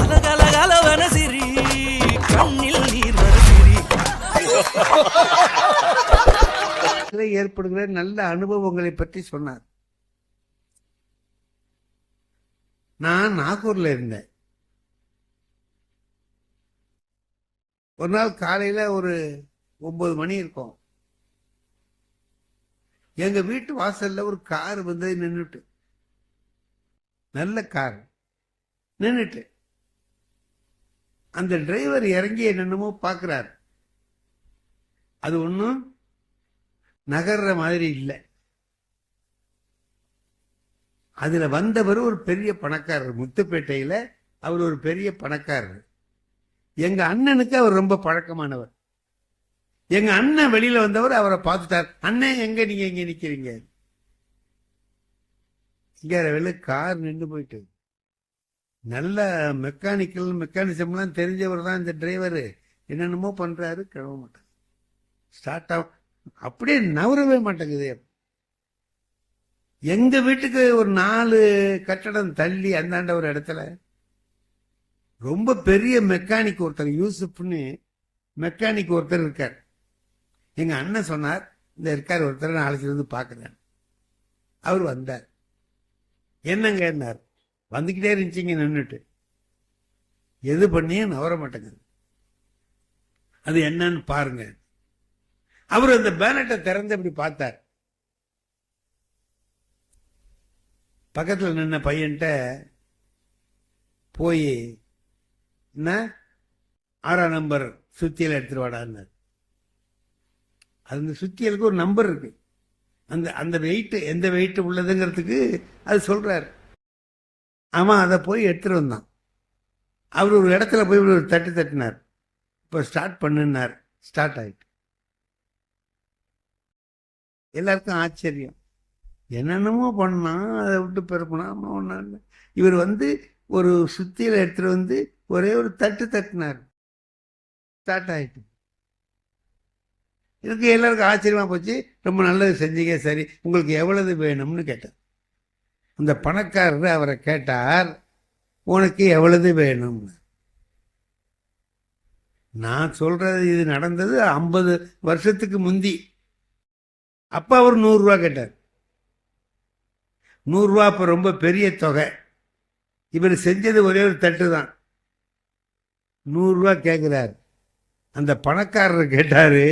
கலகலகலவன சிரி கண்ணில் நீர் வர சிரி. ஏற்படுகிற நல்ல அனுபவங்களை பற்றி சொன்னார். நான் நாகூர்ல இருந்தேன். ஒரு நாள் காலையில ஒரு 9 மணி இருக்கும். எங்க வீட்டு வாசல்ல ஒரு கார் வந்து நின்றுட்டு, நல்ல கார் நின்றுட்டு, அந்த டிரைவர் இறங்கி என்னென்னமோ பாக்குறாரு. அது ஒன்றும் நகர்ற மாதிரி இல்லை. அதுல வந்தவர் ஒரு பெரிய பணக்காரர், முத்துப்பேட்டையில அவர் ஒரு பெரிய பணக்காரர். எங்க அண்ணனுக்கு அவர் ரொம்ப பழக்கமானவர். எங்க அண்ணன் வெளியில வந்தவர் அவரை பார்த்துட்டார். அண்ணன் எங்க நீங்க எங்க நிக்கிறீங்க? இங்க வெளில கார் நின்று போயிட்டு, நல்ல மெக்கானிசம்லாம் தெரிஞ்சவர் தான் இந்த டிரைவர். என்னென்னமோ பண்றாரு, கிளம்ப மாட்டார். ஸ்டார்ட் ஆகும், அப்படியே நவரவே மாட்டேங்குது. எங்க வீட்டுக்கு ஒரு 4 கட்டடம் தள்ளி அந்தாண்ட ஒரு இடத்துல ரொம்ப பெரிய மெக்கானிக் ஒருத்தர், யூசுப்னு மெக்கானிக் ஒருத்தர் இருக்கார். எங்க அண்ணன் சொன்னார், இந்த இருக்கார் ஒருத்தர், நாளைக்கு வந்து பாக்குறேன். அவர் வந்தார். என்னங்க என்னார்? வந்துகிட்டே இருந்துச்சிங்க நின்றுட்டு. எது பண்ணியும் நவர மாட்டேங்குது, அது என்னன்னு பாருங்க. அவர் அந்த பேனட்டை திறந்து அப்படி பார்த்தார். பக்கத்துல நின்ன பையன்ட்ட போய், என்ன 6ஆம் நம்பர் சுத்தியல் எடுத்துட்டு வாடான்னு. அந்த சுத்தியலுக்கு ஒரு நம்பர் இருக்கு. அந்த வெயிட் எந்த வெயிட் உள்ளதுங்கிறதுக்கு அது சொல்றாரு. அவன் அதை போய் எடுத்துட்டு வந்தான். அவர் ஒரு இடத்துல போய் ஒரு தட்டினார். இப்போ ஸ்டார்ட் பண்ணுனார். ஸ்டார்ட் ஆயிட்டு. எல்லாருக்கும் ஆச்சரியம். என்னென்னமோ பண்ணான், அதை விட்டு பெருப்பினா ஒன்றும் இல்லை. இவர் வந்து ஒரு சுத்தியில எடுத்துட்டு வந்து ஒரே ஒரு தட்டினார். ஸ்டார்ட் ஆயிட்டு. இதுக்கு எல்லாருக்கும் ஆச்சரியமா போச்சு. ரொம்ப நல்லது செஞ்சீங்க, சரி உங்களுக்கு எவ்வளவு வேணும்னு கேட்டார். அந்த பணக்காரர் அவரை கேட்டார், உனக்கு எவ்வளவு வேணும்? நான் சொல்றது, இது நடந்தது 50 வருஷத்துக்கு முந்தி. அப்ப அவர் 100 ரூபா கேட்டார். 100 ரூபா அப்ப ரொம்ப பெரிய தொகை. இவர் செஞ்சது ஒரே ஒரு தட்டு தான். 100 ரூபா கேட்கிறார். அந்த பணக்காரர் கேட்டாரு,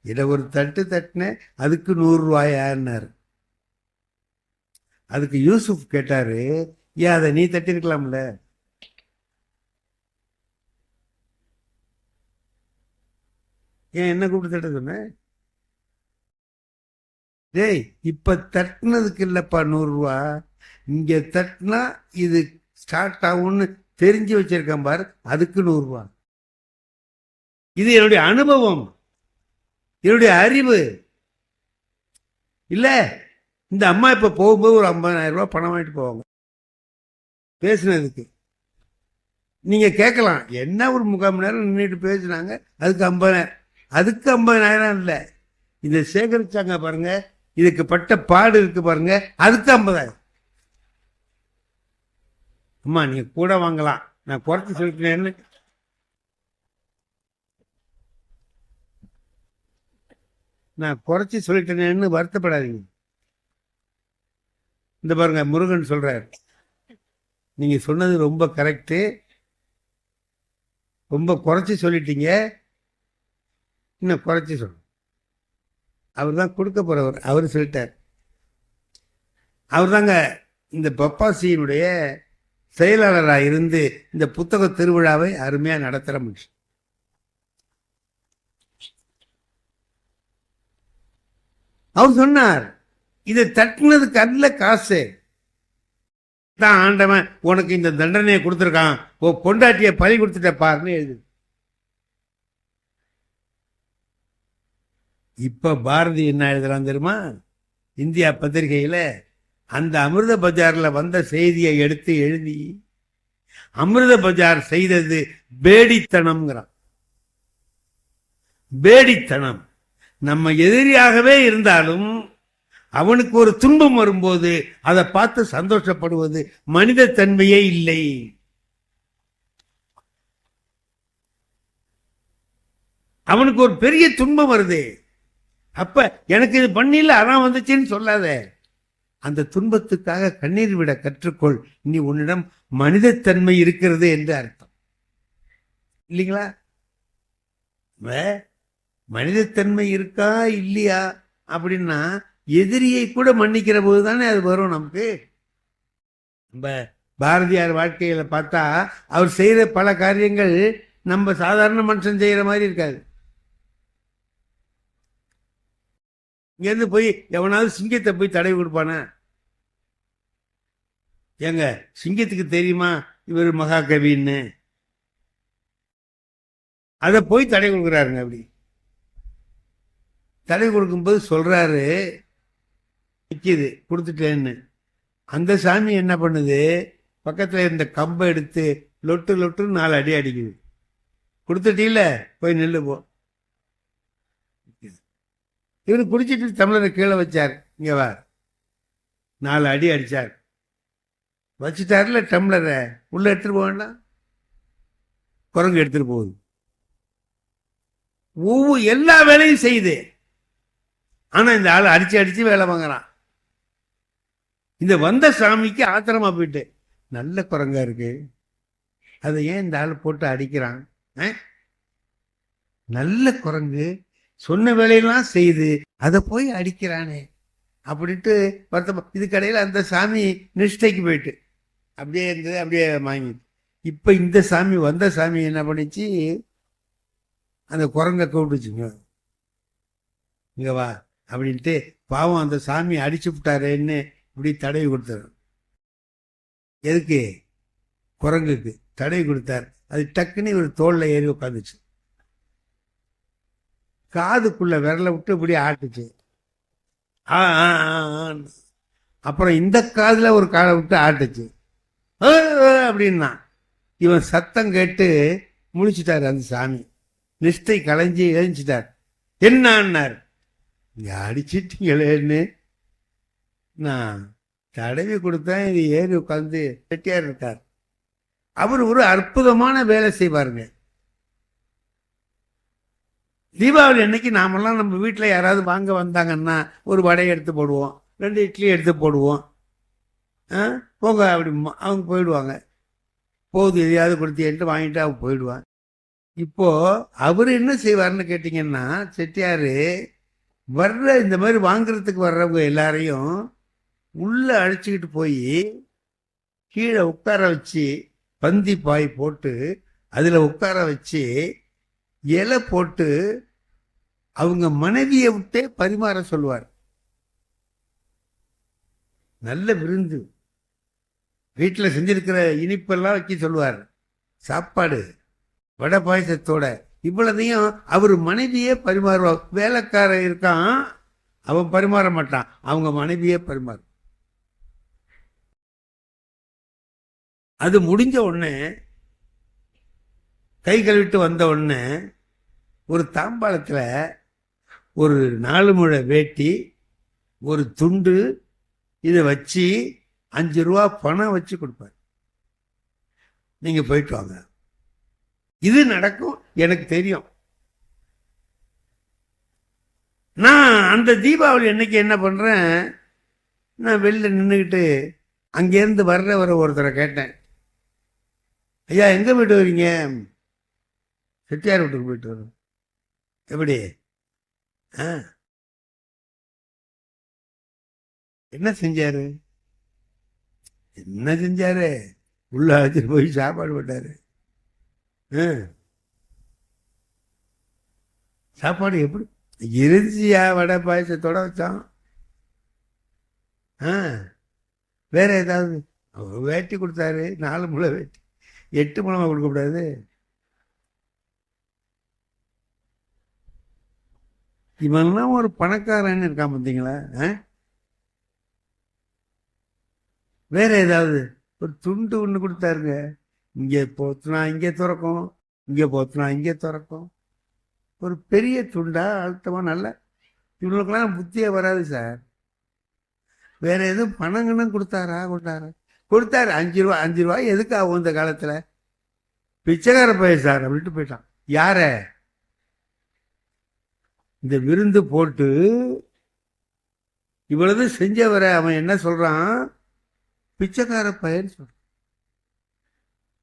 இதை ஒரு தட்டினேன், அதுக்கு 100 ரூபாயான்னாரு. அதுக்கு யூசுப் கேட்டாரு, ஏன் அதை நீ தட்டிருக்கலாம்ல? ஏன் என்ன கூப்பிட்டு தட்ட சொன்ன? டேய், இப்ப தட்டினதுக்கு இல்லப்பா 100 ரூபா, இங்க தட்டினா இது ஸ்டார்ட் ஆகும்னு தெரிஞ்சு வச்சிருக்கேன் பாரு, அதுக்கு 100 ரூபா. இது என்னுடைய அனுபவம், என்னுடைய அறிவு இல்ல. இந்த அம்மா இப்ப போகும்போது ஒரு 50,000 ரூபாய் பணம் வாங்கிட்டு போவாங்க பேசுனதுக்கு. நீங்க கேட்கலாம், என்ன ஒரு 3/4 மணி நேரம் நின்றுட்டு பேசினாங்க, அதுக்கு 50,000. அதுக்கு 50,000 இல்ல, இதை சேகரிச்சாங்க பாருங்க, இதுக்கு பட்ட பாடு இருக்கு பாருங்க, அதுக்கு 50,000. அம்மா நீங்க கூட வாங்கலாம், நான் குறைச்சி சொல்லிட்டேன்னு. நான் குறைச்சி சொல்லிட்டேன்னு வருத்தப்படாதீங்க. இந்த பாருங்க, முருகன் சொல்றார், நீங்க சொன்னது ரொம்ப கரெக்டு, ரொம்ப குறைச்சி சொல்லிட்டீங்க, இன்னும் குறைச்சி சொல்ல. அவர் தான் கொடுக்க போறவர், அவர் சொல்லிட்டார். அவர் தாங்க இந்த பப்பாசியினுடைய செயலாளராக இருந்து இந்த புத்தக திருவிழாவை அருமையா நடத்துற மனுஷன். அவர் சொன்னார், இதை தட்டினதுக்கு அல்ல காசு தான் ஆண்டவன் உனக்கு இந்த தண்டனையை கொடுத்துருக்கான், பொண்டாட்டிய பறி கொடுத்துட்ட பாருன்னு எழுது. இப்ப பாரதி என்ன எழுதுறான் தெரியுமா? இந்தியா பத்திரிகையில அந்த அமிர்த பஜார்ல வந்த செய்தியை எடுத்து எழுதி, அமிர்த பஜார் செய்தது பேடித்தனம்ங்கிறான். பேடித்தனம். நம்ம எதிரியாகவே இருந்தாலும் அவனுக்கு ஒரு துன்பம் வரும்போது அதை பார்த்து சந்தோஷப்படுவது மனித தன்மையே இல்லை. அவனுக்கு ஒரு பெரிய துன்பம் வருது. அப்ப எனக்கு இது பண்ணில அதான் வந்துச்சுன்னு சொல்லாத. அந்த துன்பத்துக்காக கண்ணீர் விட கற்றுக்கொள். நீ உன்னிடம் மனிதத்தன்மை இருக்கிறது என்று அர்த்தம் இல்லைங்களா? மனிதத்தன்மை இருக்கா இல்லையா அப்படின்னா எதிரியை கூட மன்னிக்கிற போது தானே அது வரும் நமக்கு. நம்ம பாரதியார் வாழ்க்கையில பார்த்தா அவர் செய்யற பல காரியங்கள் நம்ம சாதாரண மனுஷன் செய்யற மாதிரி இருக்காது. இங்கேருந்து போய் எவனாவது சிங்கத்தை போய் தடவி கொடுப்பானா? ஏங்க சிங்கத்துக்கு தெரியுமா இவர் மகாகவின்னு? அதை போய் தடவி கொடுக்குறாருங்க. அப்படி தடவி கொடுக்கும்போது சொல்றாரு நிற்கிது கொடுத்துட்டேன்னு. அந்த சாமி என்ன பண்ணுது, பக்கத்தில் இருந்த கம்பை எடுத்து லொட்டு லொட்டுன்னு 4 அடி அடிக்குது. கொடுத்துட்டீல போய் நெல்லு போ. இவரு குடிச்சிட்டு தமிழரை கீழே வச்சார். இங்க வா, 4 அடி அடிச்சார். வச்சுட்டாருல டம்ளரை உள்ள எடுத்துட்டு போக வேண்டாம், குரங்கு எடுத்துட்டு போகுது. ஒவ்வொரு எல்லா வேலையும் செய்யுது. ஆனா இந்த ஆள் அடிச்சு அடிச்சு வேலை வாங்குறான். இந்த வந்த சாமிக்கு ஆத்திரமா போயிட்டு, நல்ல குரங்கா இருக்கு, அதை ஏன் இந்த ஆள் போட்டு அடிக்கிறான்? நல்ல குரங்கு சொன்ன வேலையெல்லாம் செய்து அதை போய் அடிக்கிறானே அப்படின்ட்டு வருத்தம். இதுக்கடையில் அந்த சாமி நிஷ்டைக்கு போயிட்டு அப்படியே இருந்தது, அப்படியே வாங்கி. இப்ப இந்த சாமி வந்த சாமி என்ன பண்ணிச்சு, அந்த குரங்கை கூப்பிட்டுச்சுங்க, இங்க வா அப்படின்ட்டு. பாவம் அந்த சாமி அடிச்சு விட்டாரேன்னு இப்படி தடவி கொடுத்தாரு. எதுக்கு? குரங்குக்கு தடவி கொடுத்தார். அது டக்குன்னு ஒரு தோல்ல ஏறி உட்காந்துச்சு. காதுக்குள்ள விரலை விட்டு இப்படி ஆட்டுச்சு. அப்புறம் இந்த காதுல ஒரு காலை விட்டு ஆட்டுச்சு அப்படின்னா. இவன் சத்தம் கேட்டு முழிச்சிட்டாரு அந்த சாமி. நிஷ்டை களைஞ்சி எழுஞ்சிட்டார். என்னான்னார், இங்க அடிச்சிட்டீங்களேன்னு. நான் தடவி கொடுத்தேன், இது ஏறி உட்காந்து செட்டியார் இருக்கார். அவர் ஒரு அற்புதமான வேலை செய்வாருங்க. தீபாவளி அன்னைக்கு நாமெல்லாம் நம்ம வீட்டில் யாராவது வாங்க வந்தாங்கன்னா ஒரு வடையை எடுத்து போடுவோம், 2 இட்லி எடுத்து போடுவோம். போங்க அப்படி அவங்க போயிடுவாங்க. போகுது எதையாவது கொடுத்திட்டு வாங்கிட்டு அவங்க போயிடுவான். இப்போ அவர் என்ன செய்வார்னு கேட்டிங்கன்னா, செட்டியார் வர்ற இந்த மாதிரி வாங்குறதுக்கு வர்றவங்க எல்லாரையும் உள்ள அழைச்சிக்கிட்டு போய் கீழே உட்கார வச்சு பந்தி பாய் போட்டு அதில் உட்கார வச்சு இலை போட்டு அவங்க மனைவியை விட்டே பரிமாற சொல்லுவார். நல்ல விருந்து, வீட்டில் செஞ்சிருக்கிற இனிப்பெல்லாம் வைக்க சொல்லுவார். சாப்பாடு வடை பாயசத்தோட இவ்வளதையும் அவர் மனைவியே பரிமாறுவார். வேலைக்காரன் இருக்கான், அவன் பரிமாற மாட்டான், அவங்க மனைவியே பரிமாறு. அது முடிஞ்ச உடனே கை கழுவிட்டு வந்த உடனே ஒரு தாம்பாளத்தில் ஒரு 4 முழ வேட்டி, ஒரு துண்டு, இதை வச்சு 5 ரூபா பணம் வச்சு கொடுப்பார். நீங்க போயிட்டு வாங்க. இது நடக்கும், எனக்கு தெரியும். நான் அந்த தீபாவளி அன்னைக்கு என்ன பண்றேன், நான் வெளில நின்றுக்கிட்டு அங்கேருந்து வர ஒருத்தரை கேட்டேன், ஐயா எங்க போயிட்டு வரீங்க? செட்டியார் வீட்டுக்கு போயிட்டு வரோம். எப்படி? என்ன செஞ்சாரு? என்ன செஞ்சாரு? உள்ள அழைச்சிட்டு போய் சாப்பாடு போட்டாரு. சாப்பாடு எப்படி இருந்துச்சியா? வடை பாயசத்தோட வச்சான். வேற ஏதாவது வேட்டி கொடுத்தாரு, 4 முழ வேட்டி, 8 முழமா கொடுக்கக்கூடாது. இவன்லாம் ஒரு பணக்காரன்னு இருக்கான் பார்த்தீங்களா? வேற ஏதாவது ஒரு துண்டு ஒன்று கொடுத்தாருங்க. இங்கே போத்துனா இங்கே திறக்கும், இங்கே போத்துனா இங்கே திறக்கும். ஒரு பெரிய துண்டா அழுத்தமா நல்ல. இவங்களுக்கெல்லாம் புத்தியே வராது சார். வேற எதுவும் பணங்கன்னு கொடுத்தாரா? கொடுத்தாரு 5 ரூபா. 5 ரூபாய் எதுக்கு ஆகும் இந்த காலத்துல? பிச்சைக்கார பையன் சார் அப்படின்ட்டு போயிட்டான். யார? இந்த விருந்து போட்டு இவ்வளவு செஞ்சவரை அவன் என்ன சொல்றான், பிச்சைக்கார பையன் சொல்றான்.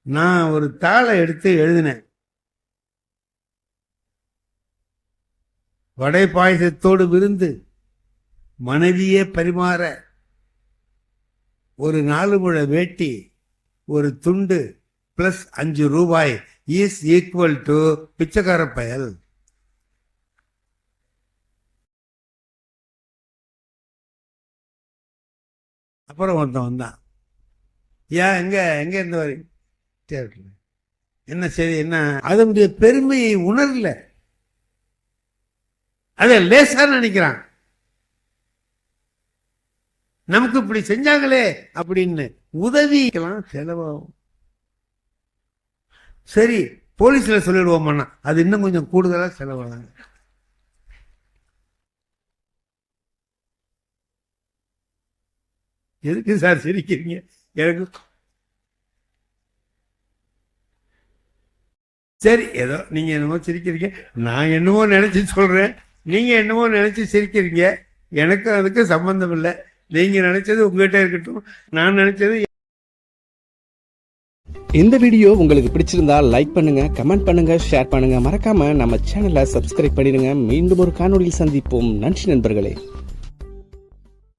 நான் ஒரு தாளை எடுத்து எழுதினேன். வடை பாயசத்தோடு விருந்து, மனைவியே பரிமாற, ஒரு 4 முழ வேட்டி, ஒரு துண்டு பிளஸ் 5 ரூபாய் இஸ் ஈக்குவல் டு பிச்சைக்கார பயல். அப்புறம் ஒருத்தன் வந்தான். ஏன் எங்க எங்க இருந்து வரி என்ன சரி என்ன, அதனுடைய பெருமையை உணரல, அதை லேசா நினைக்கிறான். நமக்கு இப்படி செஞ்சாங்களே அப்படின்னு உதவிக்கலாம் செலவாகும். சரி போலீஸ்ல சொல்லிடுவோம்னா அது இன்னும் கொஞ்சம் கூடுதலா செலவாகும். எதுக்கு சார் சிரிக்கிறீங்க? எனக்கு சரி ஏதோ நீங்க என்னமோ சிரிக்கிறீங்க, நான் என்னமோ நினைச்சு சொல்றேன், நீங்க என்னமோ நினைச்சு சிரிக்கிறீங்க. எனக்கு அதுக்கு சம்பந்தம் இல்லை. நீங்க நினைச்சது உங்ககிட்ட இருக்கட்டும், நான் நினைச்சது. இந்த வீடியோ உங்களுக்கு பிடிச்சிருந்தா லைக் பண்ணுங்க, கமெண்ட் பண்ணுங்க, ஷேர் பண்ணுங்க. மறக்காம நம்ம சேனலை சப்ஸ்கிரைப் பண்ணிடுங்க. மீண்டும் ஒரு காணொளியில் சந்திப்போம். நன்றி நண்பர்களே.